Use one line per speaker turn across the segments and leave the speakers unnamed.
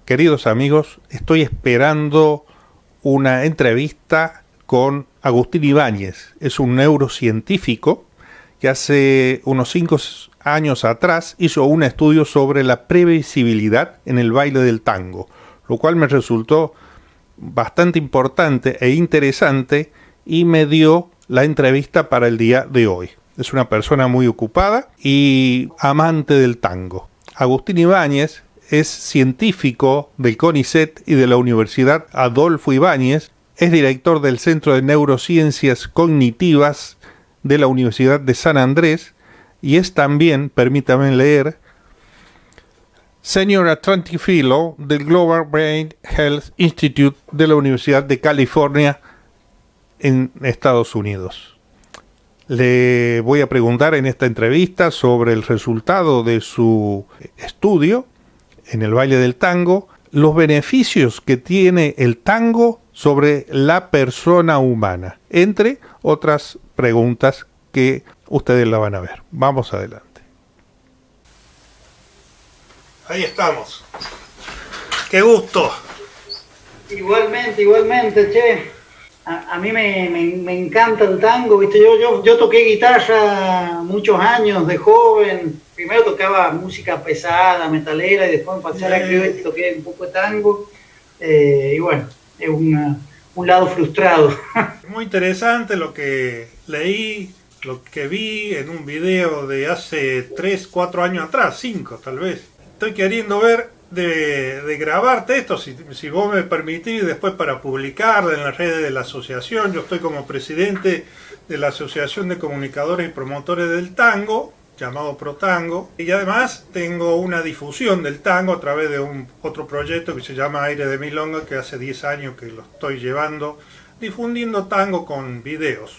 Queridos amigos, estoy esperando una entrevista con Agustín Ibáñez. Es un neurocientífico que hace unos 5 años atrás hizo un estudio sobre la previsibilidad en el baile del tango, lo cual me resultó bastante importante e interesante y me dio la entrevista para el día de hoy. Es una persona muy ocupada y amante del tango. Agustín Ibáñez es científico del CONICET y de la Universidad Adolfo Ibáñez, es director del Centro de Neurociencias Cognitivas de la Universidad de San Andrés y es también, permítame leer, Senior Atlantic Fellow del Global Brain Health Institute de la Universidad de California en Estados Unidos. Le voy a preguntar en esta entrevista sobre el resultado de su estudio en el baile del tango, los beneficios que tiene el tango sobre la persona humana, entre otras preguntas que ustedes la van a ver. Vamos adelante. Ahí estamos. ¡Qué gusto!
Igualmente, che. A mí me encanta el tango, ¿viste? Yo toqué guitarra muchos años de joven. Primero tocaba música pesada, metalera, y después pasé a la criolla y toqué un poco de tango. Y bueno, es un lado frustrado.
Muy interesante lo que leí, lo que vi en un video de hace 3, 4 años atrás, 5 tal vez. Estoy queriendo ver de grabarte esto, si vos me permitís, después para publicarlo en las redes de la asociación. Yo estoy como presidente de la Asociación de Comunicadores y Promotores del Tango, llamado ProTango, y además tengo una difusión del tango a través de otro proyecto que se llama Aire de Milonga, que hace 10 años que lo estoy llevando, difundiendo tango con videos.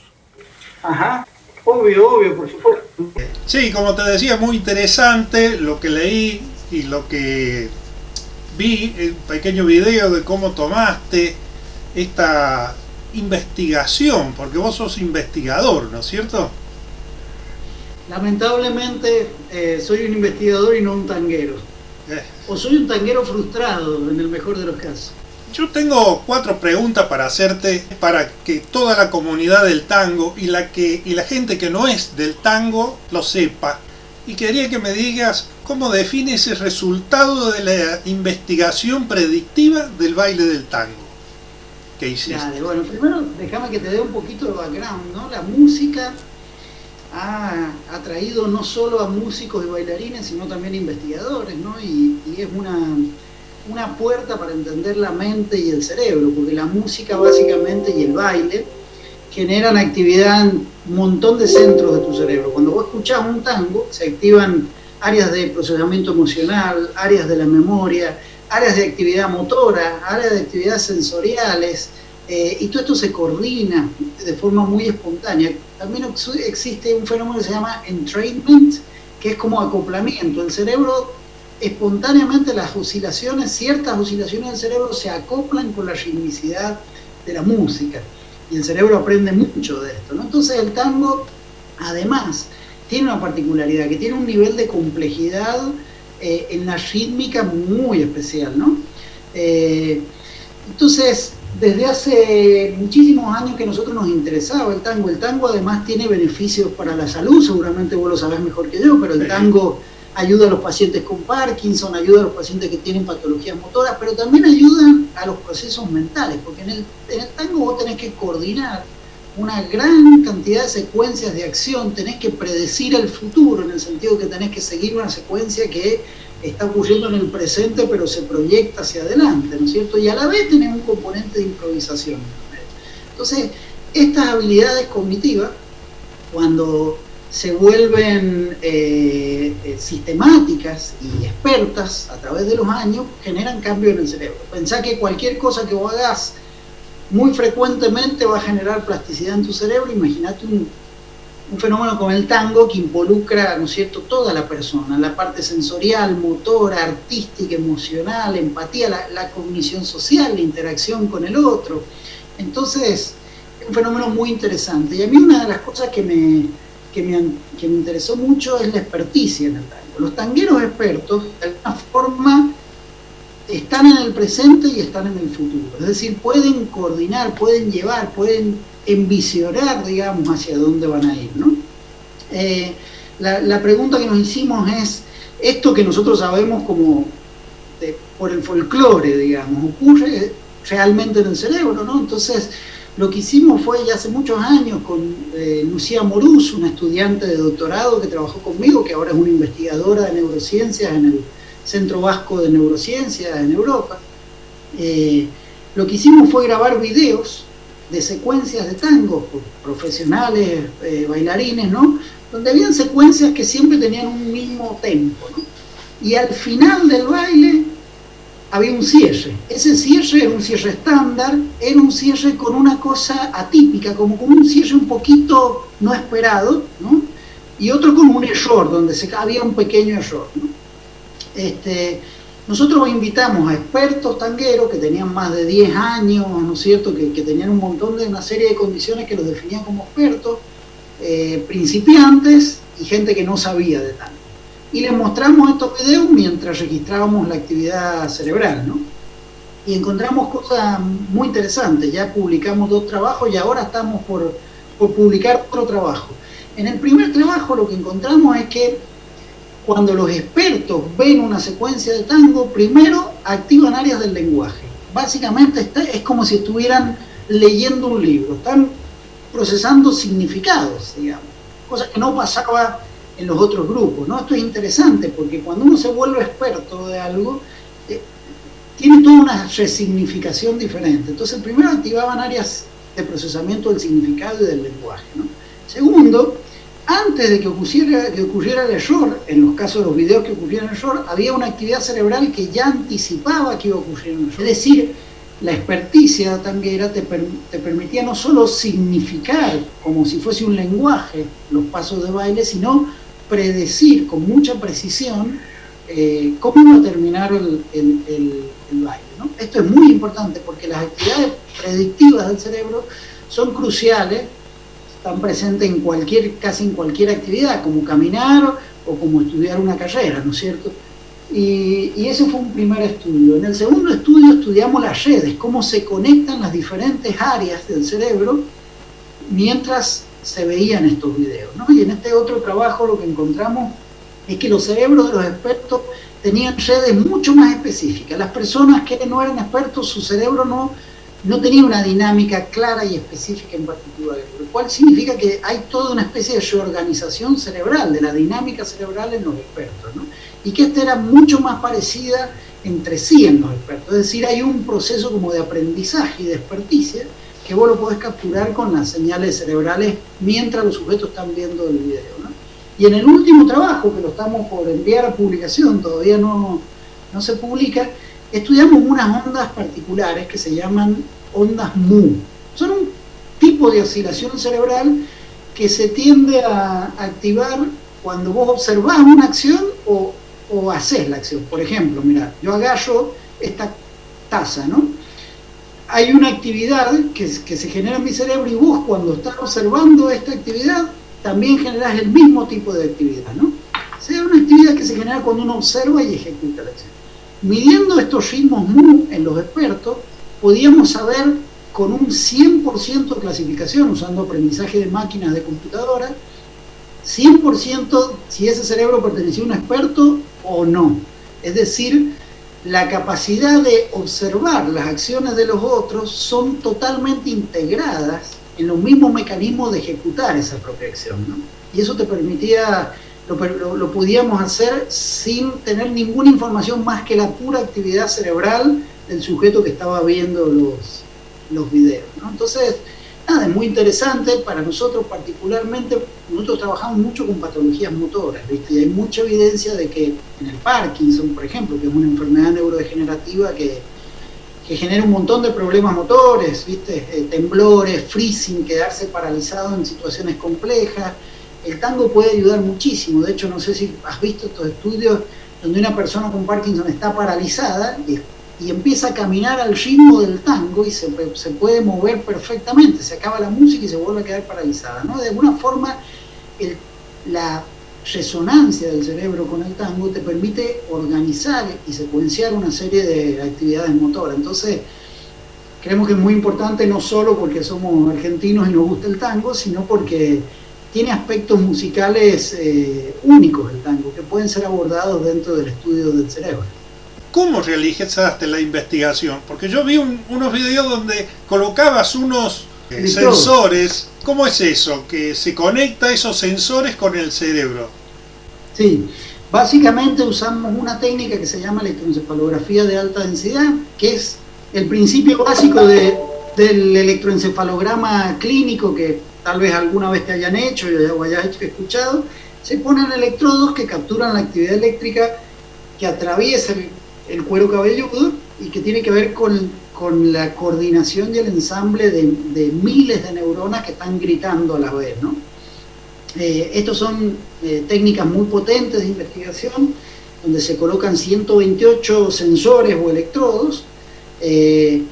Ajá, obvio, por supuesto.
Sí, como te decía, muy interesante lo que leí y lo que vi, el pequeño video de cómo tomaste esta investigación, porque vos sos investigador, ¿no es cierto?
Lamentablemente soy un investigador y no un tanguero. O soy un tanguero frustrado, en el mejor de los casos.
Yo tengo 4 preguntas para hacerte, para que toda la comunidad del tango y la gente que no es del tango lo sepa. Y quería que me digas cómo defines el resultado de la investigación predictiva del baile del tango que hiciste.
Dale, bueno, primero déjame que te dé un poquito de background, ¿no? La música ha atraído no solo a músicos y bailarines, sino también a investigadores, ¿no? Y es una puerta para entender la mente y el cerebro, porque la música básicamente y el baile generan actividad en un montón de centros de tu cerebro. Cuando vos escuchás un tango, se activan áreas de procesamiento emocional, áreas de la memoria, áreas de actividad motora, áreas de actividad sensoriales, y todo esto se coordina de forma muy espontánea. También existe un fenómeno que se llama entrainment, que es como acoplamiento. El cerebro, espontáneamente, ciertas oscilaciones del cerebro se acoplan con la ritmicidad de la música. Y el cerebro aprende mucho de esto, ¿no? Entonces el tango, además, tiene una particularidad, que tiene un nivel de complejidad en la rítmica muy especial, ¿no? Entonces, desde hace muchísimos años que nosotros nos interesaba el tango. El tango además tiene beneficios para la salud, seguramente vos lo sabés mejor que yo, pero el tango ayuda a los pacientes con Parkinson, ayuda a los pacientes que tienen patologías motoras, pero también ayuda a los procesos mentales, porque en el tango vos tenés que coordinar una gran cantidad de secuencias de acción, tenés que predecir el futuro, en el sentido que tenés que seguir una secuencia que está ocurriendo en el presente, pero se proyecta hacia adelante, ¿no es cierto? Y a la vez tenés un componente de improvisación. Entonces, estas habilidades cognitivas, cuando se vuelven sistemáticas y expertas a través de los años, generan cambios en el cerebro. Pensá que cualquier cosa que vos hagas muy frecuentemente va a generar plasticidad en tu cerebro. Imagínate un fenómeno como el tango, que involucra, ¿no es cierto?, toda la persona, la parte sensorial, motora, artística, emocional, empatía, la cognición social, la interacción con el otro. Entonces, es un fenómeno muy interesante. Y a mí una de las cosas que me interesó mucho es la experticia en el tango. Los tangueros expertos, de alguna forma, están en el presente y están en el futuro. Es decir, pueden coordinar, pueden llevar, pueden envisionar, digamos, hacia dónde van a ir, ¿no? La pregunta que nos hicimos es, esto que nosotros sabemos como por el folclore, digamos, ocurre realmente en el cerebro, ¿no? Entonces, lo que hicimos fue ya hace muchos años con Lucía Morús, una estudiante de doctorado que trabajó conmigo, que ahora es una investigadora de neurociencias en el Centro Vasco de Neurociencias en Europa. Lo que hicimos fue grabar videos de secuencias de tango por profesionales, bailarines, ¿no? Donde habían secuencias que siempre tenían un mismo tempo, ¿no? Y al final del baile había un cierre. Ese cierre era un cierre estándar, era un cierre con una cosa atípica, como con un cierre un poquito no esperado, ¿no? Y otro con un error, donde había un pequeño error, ¿no? Nosotros invitamos a expertos tangueros que tenían más de 10 años, ¿no es cierto?, que tenían una serie de condiciones que los definían como expertos, principiantes y gente que no sabía de tango. Y les mostramos estos videos mientras registrábamos la actividad cerebral, ¿no? Y encontramos cosas muy interesantes. Ya publicamos 2 trabajos y ahora estamos por publicar otro trabajo. En el primer trabajo lo que encontramos es que cuando los expertos ven una secuencia de tango, primero activan áreas del lenguaje. Básicamente es como si estuvieran leyendo un libro, están procesando significados, digamos, cosa que no pasaba en los otros grupos, ¿no? Esto es interesante porque cuando uno se vuelve experto de algo, tiene toda una resignificación diferente. Entonces, primero activaban áreas de procesamiento del significado y del lenguaje, ¿no? Segundo, antes de que ocurriera el error, en los casos de los videos que ocurriera el error, había una actividad cerebral que ya anticipaba que iba a ocurrir un error. Es decir, la experticia tanguera te permitía no solo significar, como si fuese un lenguaje, los pasos de baile, sino predecir con mucha precisión cómo iba a terminar el baile, ¿no? Esto es muy importante porque las actividades predictivas del cerebro son cruciales, están presentes casi en cualquier actividad, como caminar o como estudiar una carrera, ¿no es cierto? Y ese fue un primer estudio. En el segundo estudio estudiamos las redes, cómo se conectan las diferentes áreas del cerebro mientras se veían estos videos, ¿no? Y en este otro trabajo lo que encontramos es que los cerebros de los expertos tenían redes mucho más específicas. Las personas que no eran expertos, su cerebro no tenía una dinámica clara y específica en particular, lo cual significa que hay toda una especie de reorganización cerebral, de la dinámica cerebral en los expertos, ¿no? Y que esta era mucho más parecida entre sí en los expertos, es decir, hay un proceso como de aprendizaje y de experticia que vos lo podés capturar con las señales cerebrales mientras los sujetos están viendo el video, ¿no? Y en el último trabajo, que lo estamos por enviar a publicación, todavía no se publica, estudiamos unas ondas particulares que se llaman ondas mu. Son un tipo de oscilación cerebral que se tiende a activar cuando vos observás una acción o haces la acción. Por ejemplo, mira, yo agarro esta taza, ¿no? Hay una actividad que se genera en mi cerebro y vos cuando estás observando esta actividad también generás el mismo tipo de actividad, ¿no? O sea, una actividad que se genera cuando uno observa y ejecuta la acción. Midiendo estos ritmos mu en los expertos, podíamos saber con un 100% de clasificación, usando aprendizaje de máquinas de computadora, 100% si ese cerebro pertenecía a un experto o no. Es decir, la capacidad de observar las acciones de los otros son totalmente integradas en los mismos mecanismos de ejecutar esa propia acción, ¿no? Y eso te permitía, lo podíamos hacer sin tener ninguna información más que la pura actividad cerebral del sujeto que estaba viendo los videos, ¿no? Entonces, nada, es muy interesante para nosotros particularmente. Nosotros trabajamos mucho con patologías motoras, ¿viste? Y hay mucha evidencia de que en el Parkinson, por ejemplo, que es una enfermedad neurodegenerativa que genera un montón de problemas motores, ¿viste? Temblores, freezing, quedarse paralizado en situaciones complejas. El tango puede ayudar muchísimo. De hecho, no sé si has visto estos estudios donde una persona con Parkinson está paralizada y empieza a caminar al ritmo del tango y se puede mover perfectamente, se acaba la música y se vuelve a quedar paralizada, ¿no? De alguna forma resonancia del cerebro con el tango te permite organizar y secuenciar una serie de actividades motoras. Entonces, creemos que es muy importante no solo porque somos argentinos y nos gusta el tango, sino porque tiene aspectos musicales únicos el tango, que pueden ser abordados dentro del estudio del cerebro.
¿Cómo realizaste la investigación? Porque yo vi unos videos donde colocabas unos sensores. ¿Cómo es eso? Que se conecta esos sensores con el cerebro.
Sí, básicamente usamos una técnica que se llama electroencefalografía de alta densidad, que es el principio básico del electroencefalograma clínico que tal vez alguna vez te hayan hecho o hayas escuchado. Se ponen electrodos que capturan la actividad eléctrica que atraviesa el cuero cabelludo y que tiene que ver con la coordinación y el ensamble de miles de neuronas que están gritando a la vez, ¿no? Estos son técnicas muy potentes de investigación, donde se colocan 128 sensores o electrodos y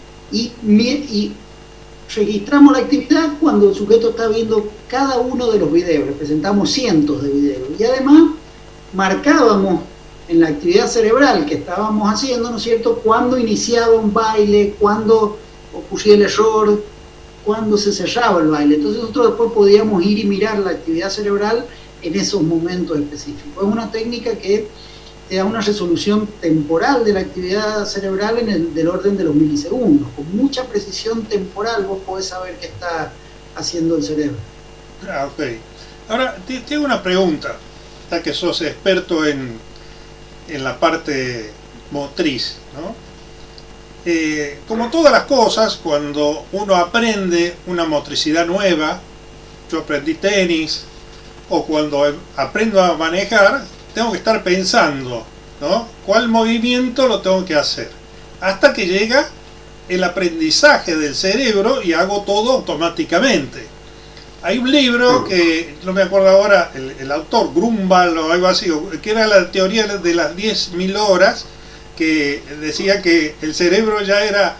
registramos la actividad cuando el sujeto está viendo cada uno de los videos. Representamos cientos de videos y además marcábamos en la actividad cerebral que estábamos haciendo, ¿no es cierto?, cuando iniciaba un baile, cuando ocurría el error, cuando se cerraba el baile. Entonces nosotros después podíamos ir y mirar la actividad cerebral en esos momentos específicos. Es una técnica que te da una resolución temporal de la actividad cerebral del orden de los milisegundos. Con mucha precisión temporal vos podés saber qué está haciendo el cerebro.
Ah, ok. Ahora, tengo una pregunta, ya que sos experto en la parte motriz, ¿no? Como todas las cosas, cuando uno aprende una motricidad nueva, yo aprendí tenis, o cuando aprendo a manejar, tengo que estar pensando, ¿no?, cuál movimiento lo tengo que hacer, hasta que llega el aprendizaje del cerebro y hago todo automáticamente. Hay un libro que no me acuerdo ahora, el autor, Grunwald o algo así, que era la teoría de las 10.000 horas, que decía que el cerebro ya era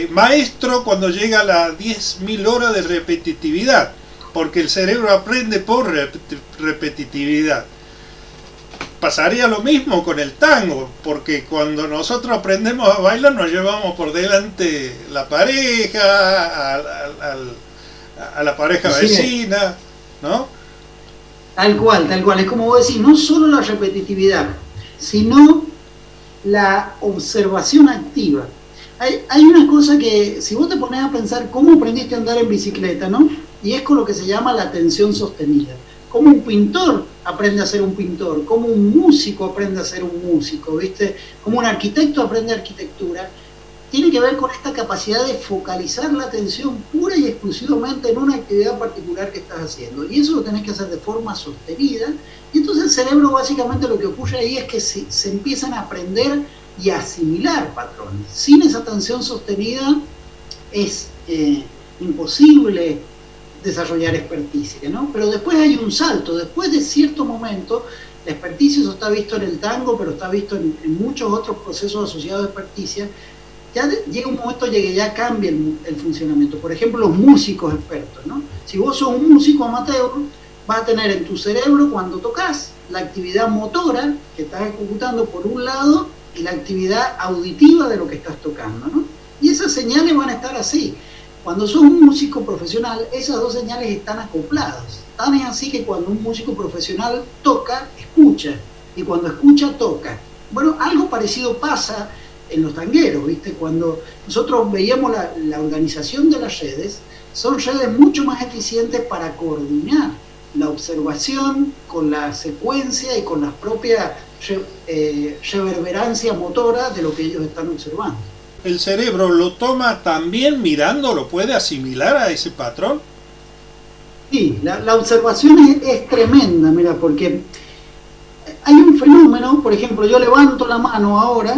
maestro cuando llega a las 10.000 horas de repetitividad, porque el cerebro aprende por repetitividad. Pasaría lo mismo con el tango, porque cuando nosotros aprendemos a bailar nos llevamos por delante la pareja, a la pareja vecina, ¿no?
Tal cual. Es como vos decís, no solo la repetitividad, sino la observación activa. Hay una cosa que, si vos te pones a pensar cómo aprendiste a andar en bicicleta, ¿no? Y es con lo que se llama la atención sostenida. Cómo un pintor aprende a ser un pintor, cómo un músico aprende a ser un músico, ¿viste? Cómo un arquitecto aprende arquitectura. Tiene que ver con esta capacidad de focalizar la atención pura y exclusivamente en una actividad particular que estás haciendo. Y eso lo tenés que hacer de forma sostenida. Y entonces el cerebro, básicamente lo que ocurre ahí es que se empiezan a aprender y a asimilar patrones. Sin esa atención sostenida es imposible desarrollar experticia, ¿no? Pero después hay un salto. Después de cierto momento, la experticia, eso está visto en el tango, pero está visto en muchos otros procesos asociados a experticia. Ya llega un momento que ya cambia el funcionamiento. Por ejemplo, los músicos expertos, ¿no? Si vos sos un músico amateur, vas a tener en tu cerebro, cuando tocas, la actividad motora que estás ejecutando por un lado y la actividad auditiva de lo que estás tocando, ¿no? Y esas señales van a estar así. Cuando sos un músico profesional, esas dos señales están acopladas. Tan es así que cuando un músico profesional toca, escucha. Y cuando escucha, toca. Bueno, algo parecido pasa en los tangueros, ¿viste? Cuando nosotros veíamos la organización de las redes, son redes mucho más eficientes para coordinar la observación con la secuencia y con la propia reverberancia motora de lo que ellos están observando.
¿El cerebro lo toma también mirando, lo puede asimilar a ese patrón?
Sí, la observación es tremenda, mira, porque hay un fenómeno, por ejemplo, yo levanto la mano ahora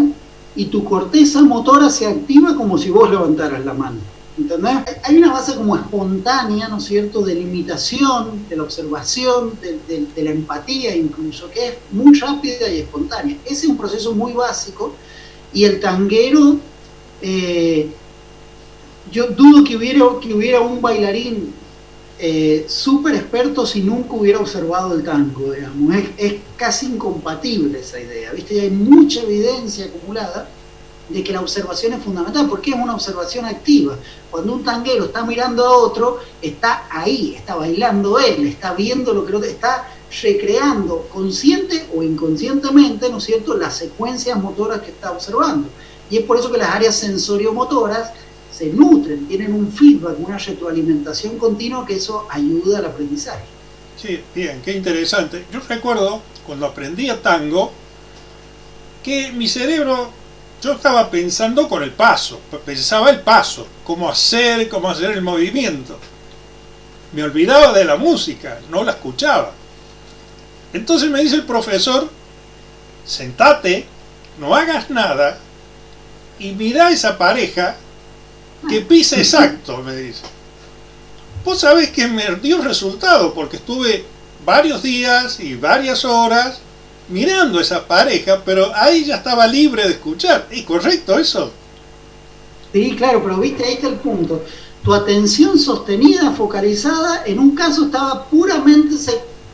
y tu corteza motora se activa como si vos levantaras la mano, ¿entendés? Hay una base como espontánea, ¿no es cierto?, de la imitación, de la observación, de la empatía incluso, que es muy rápida y espontánea. Ese es un proceso muy básico y el tanguero, yo dudo que hubiera un bailarín súper experto si nunca hubiera observado el tango, digamos. Es casi incompatible esa idea, ¿viste? Y hay mucha evidencia acumulada de que la observación es fundamental, porque es una observación activa. Cuando un tanguero está mirando a otro, está ahí, está bailando él, está viendo lo que el otro, está recreando consciente o inconscientemente, ¿no es cierto?, las secuencias motoras que está observando. Y es por eso que las áreas sensoriomotoras se nutren, tienen un feedback, una retroalimentación continua, que eso ayuda al aprendizaje.
Sí, bien, qué interesante. Yo recuerdo cuando aprendía tango que mi cerebro, yo estaba pensando con el paso, pensaba el paso, cómo hacer el movimiento. Me olvidaba de la música, no la escuchaba. Entonces me dice el profesor, sentate, no hagas nada y mirá esa pareja que pisa exacto, me dice. Vos sabés que me dio resultado porque estuve varios días y varias horas mirando esa pareja, pero ahí ya estaba libre de escuchar. ¿Es correcto eso?
Sí, claro, pero viste, ahí está el punto. Tu atención sostenida, focalizada, en un caso estaba puramente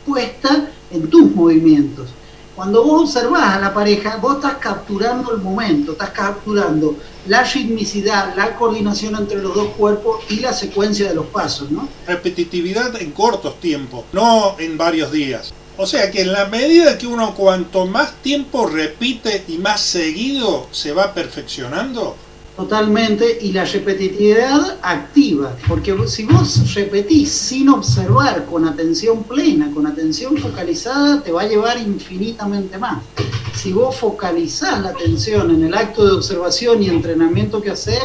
puesta en tus movimientos. Cuando vos observás a la pareja, vos estás capturando el momento, estás capturando la ritmicidad, la coordinación entre los dos cuerpos y la secuencia de los pasos, ¿no?
Repetitividad en cortos tiempos, no en varios días. O sea que en la medida que uno cuanto más tiempo repite y más seguido se va perfeccionando.
Totalmente, y la repetitividad activa, porque si vos repetís sin observar, con atención plena, con atención focalizada, te va a llevar infinitamente más. Si vos focalizás la atención en el acto de observación y entrenamiento que haces,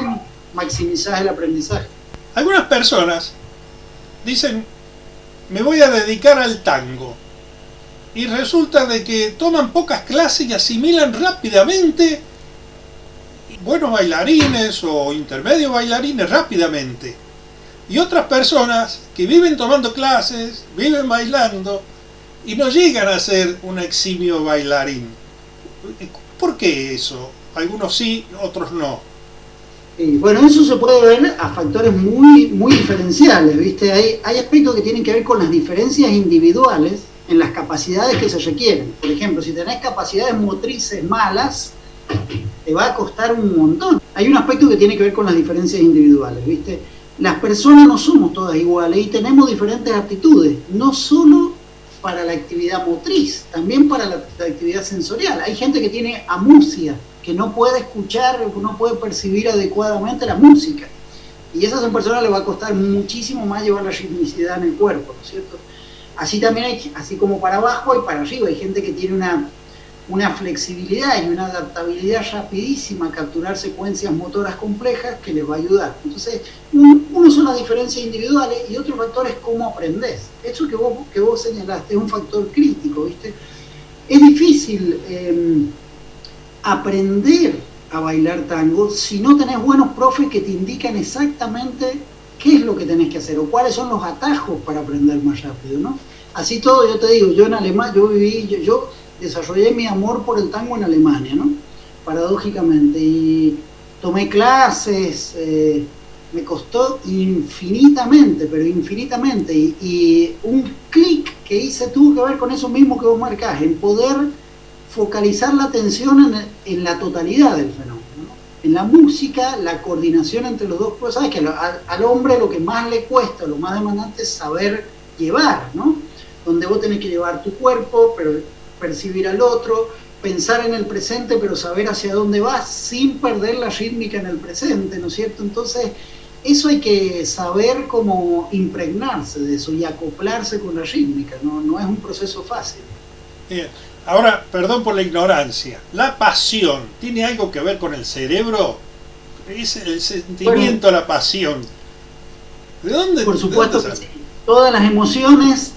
maximizás el aprendizaje.
Algunas personas dicen, me voy a dedicar al tango, y resulta de que toman pocas clases y asimilan rápidamente buenos bailarines o intermedios bailarines rápidamente. Y otras personas que viven tomando clases, viven bailando y no llegan a ser un eximio bailarín. ¿Por qué eso? Algunos sí, otros no.
Bueno, eso se puede ver a factores muy diferenciales, ¿viste? Hay aspectos que tienen que ver con las diferencias individuales en las capacidades que se requieren. Por ejemplo, si tenés capacidades motrices malas, te va a costar un montón. Hay un aspecto que tiene que ver con las diferencias individuales, ¿viste? Las personas no somos todas iguales y tenemos diferentes aptitudes, no solo para la actividad motriz, también para la actividad sensorial. Hay gente que tiene amusia, que no puede escuchar, no puede percibir adecuadamente la música. Y a esas personas les va a costar muchísimo más llevar la ritmicidad en el cuerpo, ¿no es cierto? Así también hay, así como para abajo y para arriba, hay gente que tiene una flexibilidad y una adaptabilidad rapidísima a capturar secuencias motoras complejas que les va a ayudar. Entonces, uno son las diferencias individuales y otro factor es cómo aprendés. Eso que vos señalaste es un factor crítico, ¿viste? Es difícil aprender a bailar tango si no tenés buenos profes que te indican exactamente qué es lo que tenés que hacer o cuáles son los atajos para aprender más rápido, ¿no? Así todo, yo te digo, yo en Alemania, yo desarrollé mi amor por el tango en Alemania, ¿no? Paradójicamente, y tomé clases, me costó infinitamente, pero infinitamente, y un clic que hice tuvo que ver con eso mismo que vos marcás, en poder focalizar la atención en la totalidad del fenómeno, ¿no? En la música, la coordinación entre los dos, pues sabes que al hombre lo que más le cuesta, lo más demandante es saber llevar, ¿no? Donde vos tenés que llevar tu cuerpo, pero percibir al otro, pensar en el presente, pero saber hacia dónde vas sin perder la rítmica en el presente, ¿no es cierto? Entonces, eso hay que saber cómo impregnarse de eso y acoplarse con la rítmica, no es un proceso fácil.
Bien. Ahora, perdón por la ignorancia, ¿la pasión tiene algo que ver con el cerebro? Es el sentimiento, bueno, la pasión. ¿De dónde?
Por supuesto que sí. Todas las emociones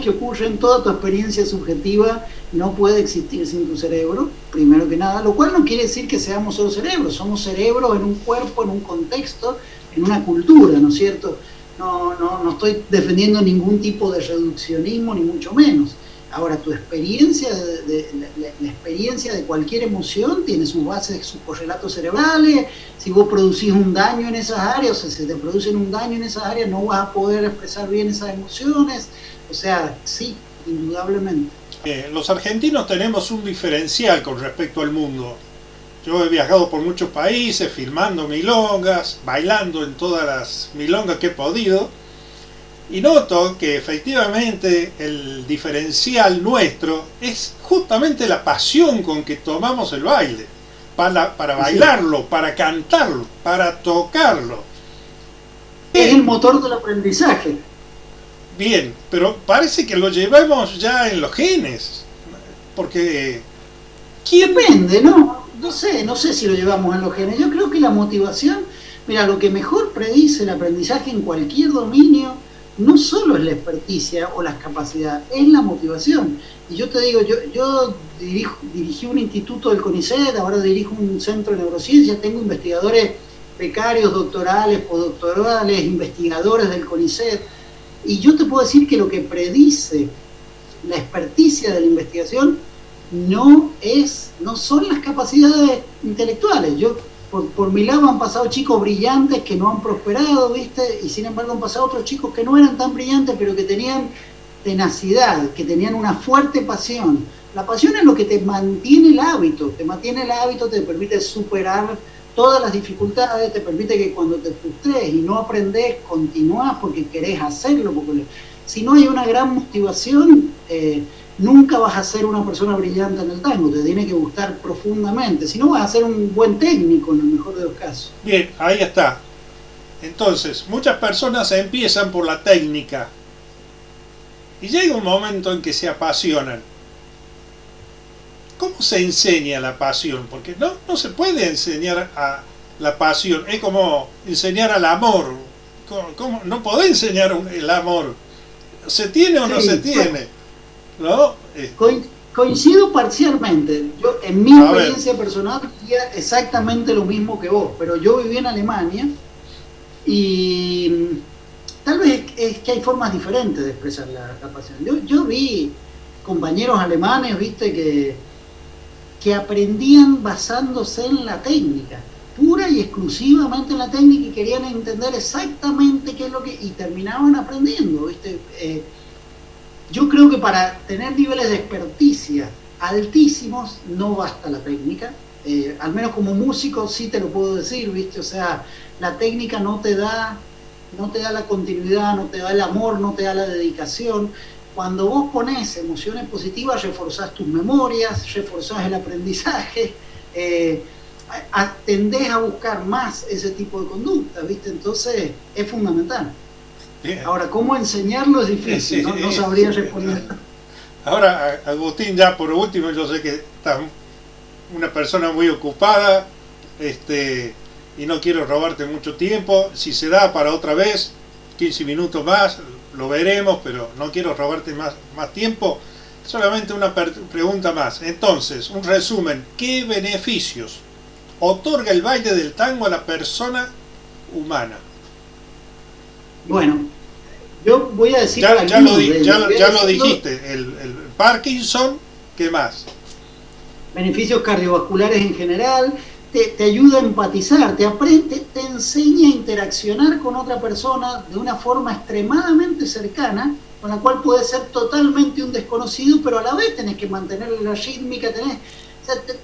que ocurren, toda tu experiencia subjetiva no puede existir sin tu cerebro, primero que nada, lo cual no quiere decir que seamos solo cerebros, somos cerebros en un cuerpo, en un contexto, en una cultura, ¿no es cierto? No estoy defendiendo ningún tipo de reduccionismo, ni mucho menos. Ahora, tu experiencia, la experiencia de cualquier emoción tiene sus bases, sus correlatos cerebrales. Si vos producís un daño en esas áreas, o sea, si te producen un daño en esas áreas, no vas a poder expresar bien esas emociones. O sea, sí, indudablemente.
Los argentinos tenemos un diferencial con respecto al mundo. Yo he viajado por muchos países, filmando milongas, bailando en todas las milongas que he podido, y noto que efectivamente el diferencial nuestro es justamente la pasión con que tomamos el baile, para bailarlo, para cantarlo, para tocarlo.
Es el motor del aprendizaje.
Bien, pero parece que lo llevamos ya en los genes, porque
depende, ¿no? No sé si lo llevamos en los genes. Yo creo que la motivación, mira, lo que mejor predice el aprendizaje en cualquier dominio no solo es la experticia o las capacidades, es la motivación. Y yo te digo, yo dirigí un instituto del CONICET, ahora dirijo un centro de neurociencia, tengo investigadores becarios, doctorales, postdoctorales, investigadores del CONICET, y yo te puedo decir que lo que predice la experticia de la investigación no son las capacidades intelectuales. Por mi lado han pasado chicos brillantes que no han prosperado, ¿viste? Y sin embargo han pasado otros chicos que no eran tan brillantes, pero que tenían tenacidad, que tenían una fuerte pasión. La pasión es lo que te mantiene el hábito, te permite superar todas las dificultades, te permite que cuando te frustres y no aprendes, continuás porque querés hacerlo. Porque si no hay una gran motivación, nunca vas a ser una persona brillante en el tango, te tiene que gustar profundamente, si no vas a ser un buen técnico en el mejor de los casos.
Bien, ahí está. Entonces, muchas personas empiezan por la técnica y llega un momento en que se apasionan. ¿Cómo se enseña la pasión? Porque no se puede enseñar a la pasión, es como enseñar al amor. ¿Cómo? No podés enseñar el amor. ¿Se tiene o no se tiene? ¿No?
Coincido parcialmente. Yo, en mi experiencia personal, diría exactamente lo mismo que vos, pero yo viví en Alemania y tal vez es que hay formas diferentes de expresar la pasión. Yo vi compañeros alemanes, viste, que aprendían basándose en la técnica, pura y exclusivamente en la técnica, y querían entender exactamente qué es lo que... y terminaban aprendiendo, viste. Yo creo que para tener niveles de experticia altísimos no basta la técnica, al menos como músico sí te lo puedo decir, ¿viste? O sea, la técnica no te da la continuidad, no te da el amor, no te da la dedicación. Cuando vos pones emociones positivas, reforzás tus memorias, reforzás el aprendizaje, tendés a buscar más ese tipo de conducta, ¿viste? Entonces es fundamental. Ahora, ¿cómo enseñarlo? Es difícil, no sabría responder.
Ahora, Agustín, ya por último, yo sé que estás una persona muy ocupada, y no quiero robarte mucho tiempo. Si se da para otra vez, 15 minutos más, lo veremos, pero no quiero robarte más tiempo. Solamente una pregunta más. Entonces, un resumen. ¿Qué beneficios otorga el baile del tango a la persona humana?
Bueno, yo voy a decir...
Ya lo dijiste, el Parkinson, ¿qué más? Beneficios
cardiovasculares en general, te ayuda a empatizar, te enseña a interaccionar con otra persona de una forma extremadamente cercana, con la cual puedes ser totalmente un desconocido, pero a la vez tenés que mantener la rítmica,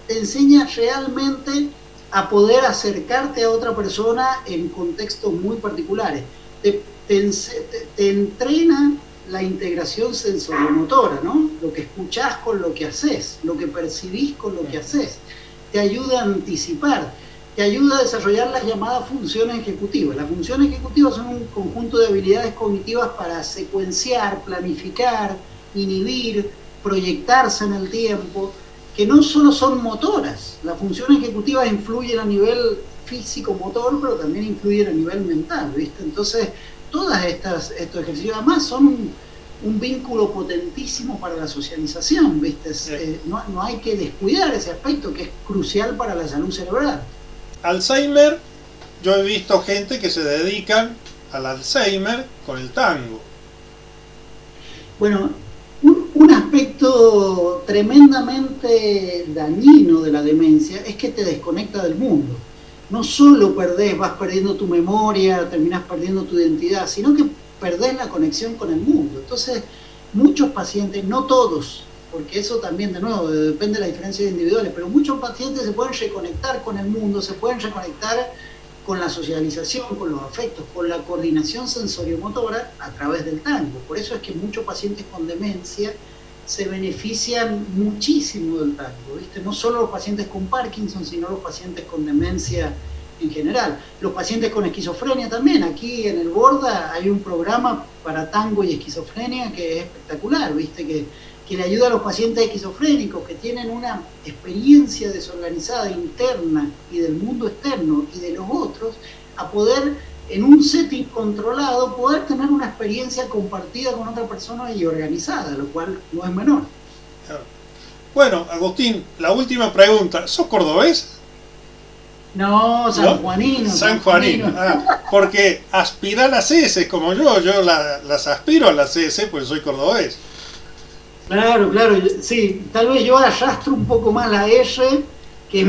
te enseña realmente a poder acercarte a otra persona en contextos muy particulares. Te entrena la integración sensoriomotora, ¿no? Lo que escuchás con lo que haces, lo que percibís con lo que haces. Te ayuda a anticipar, te ayuda a desarrollar las llamadas funciones ejecutivas. Las funciones ejecutivas son un conjunto de habilidades cognitivas para secuenciar, planificar, inhibir, proyectarse en el tiempo, que no solo son motoras. Las funciones ejecutivas influyen a nivel físico-motor, pero también influyen a nivel mental, ¿viste? Entonces, todas estos ejercicios además son un vínculo potentísimo para la socialización, ¿viste? No hay que descuidar ese aspecto que es crucial para la salud cerebral.
Alzheimer, yo he visto gente que se dedican al Alzheimer con el tango.
Bueno, Un aspecto tremendamente dañino de la demencia es que te desconecta del mundo. No solo vas perdiendo tu memoria, terminas perdiendo tu identidad, sino que perdés la conexión con el mundo. Entonces, muchos pacientes, no todos, porque eso también, de nuevo, depende de la diferencia de individuales, pero muchos pacientes se pueden reconectar con el mundo, se pueden reconectar con la socialización, con los afectos, con la coordinación sensoriomotora a través del tango. Por eso es que muchos pacientes con demencia se benefician muchísimo del tango, ¿viste? No solo los pacientes con Parkinson, sino los pacientes con demencia en general. Los pacientes con esquizofrenia también. Aquí en el Borda hay un programa para tango y esquizofrenia que es espectacular, ¿viste? Que le ayuda a los pacientes esquizofrénicos que tienen una experiencia desorganizada interna y del mundo externo y de los otros, a poder, en un setting controlado, poder tener una experiencia compartida con otra persona y organizada, lo cual no es menor.
Bueno, Agustín, la última pregunta. ¿Sos cordobés?
No, sanjuanino.
¿No? Sanjuanino. Porque aspirá a las S como yo las aspiro a las S, pues soy cordobés.
Claro, sí, tal vez yo arrastro un poco más la R, que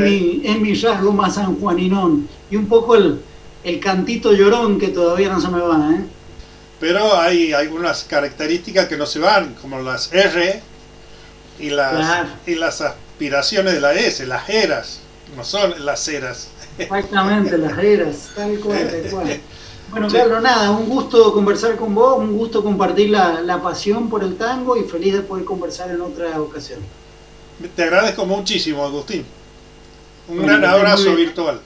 es mi rasgo más sanjuaninón, y un poco el cantito llorón que todavía no se me va, ¿eh?
Pero hay algunas características que no se van, como las R y las aspiraciones de la S, las eras, no son las eras.
Exactamente, las eras, tal cual. Bueno, Carlos, nada, un gusto conversar con vos, un gusto compartir la pasión por el tango y feliz de poder conversar en otra ocasión.
Te agradezco muchísimo, Agustín. Un gran abrazo virtual.